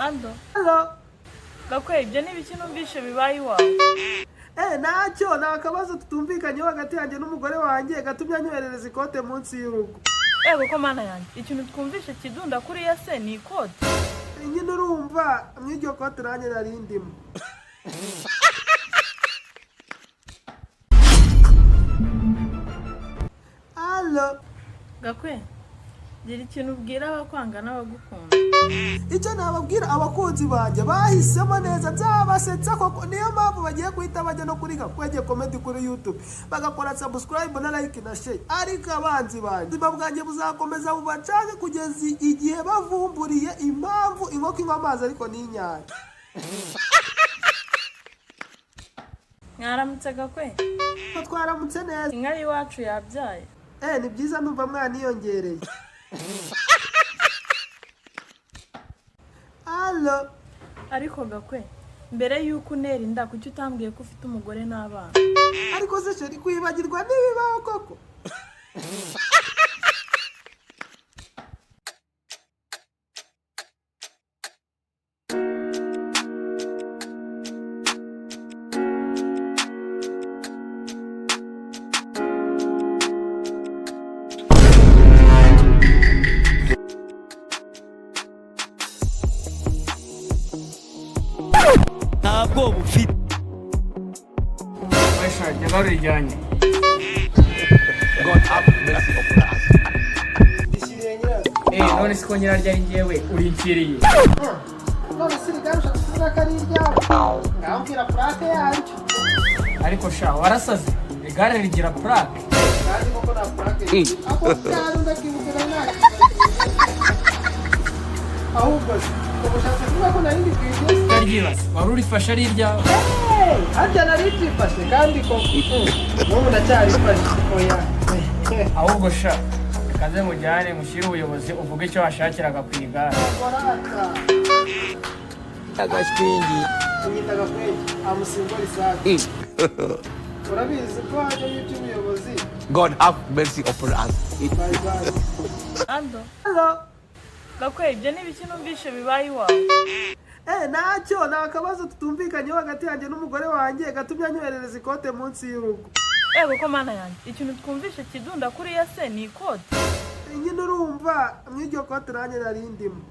Allo. Gakwege, ibyo ni ibiki numvishe bibaye iwawe? Nacyo nakabazo tutumvikanye hagati yanjye n'umugore wanjye gatumye anyoherereza ikote munsi y'urugo. Ko mana yanjye, ikintu twumvishe kidunda kuri ya se ni ikote. Nyine urumva mw'iryo kote nanjye nari ndimo. Allo. Gakwege, gira ikintu ubwira abakwanga n'abagukunda. Icyo nababwira abakunzi banjye bahisemo neza byabasetsa koko niyo mpamvu bagiye guhita bajya no kuri Gakwege comedy kuri YouTube bagakora subscribe na like na share. Ariko abanzi banjye bwanjye buzakomeza bubacange kugeza igihe bavumburiye impamvu inkoko inywa amazi ariko ni inyanya. Mwaramutse Gakwege? Twaramutse neza. Inka y'iwacu yabyaye. Ni byiza numva mwaniyongereye. Allo. Ariko Gakwege, mbere yuko unera inda kuki utambwiye ko ufite umugore n'abana? Ariko se sheri kwibagirwa n'ibibaho koko. Ntabwo bufite Washajya barijyanye. God have mercy upon us. None siko nyirarya ari ngewe urinkiriye. None sirigarusha kuvuga ko ari iryawe. Ngambwira plaque yanjye. Ariko sha warasaze. Igare rigira plaque. Kandi koko na plaque. Ako cyane ndakibukira nawe. Ahubwo ubushatse kuvuga ko nari ndi kwigeze. Ndaryibase. Wari urifashe ari iryawe. Harya nari twifashe kandi koko. N'ubu ndacyarifashe. Oya. Ahubwo sha kaze mujyane mushyire ubuyobozi uvuge icyo washakiraga ku igare. Agashwingi. Unyita Gakwege amusimbura isake. Urabizi ko hajya y'ubuyobozi. God have mercy upon us. Bye bye. Allo. Gakwege, ibyo ni ibiki numvishe bibaye iwawe? Nacyo nakabazo tutumvikanye hagati yanjye n'umugore wanjye gatumye anyoherereza ikote munsi y'urugo. Ko mana yanjye, ikintu twumvishe kidunda kuri ya se ni ikote. Nyine urumva mw'iryo kote nanjye nari ndimo.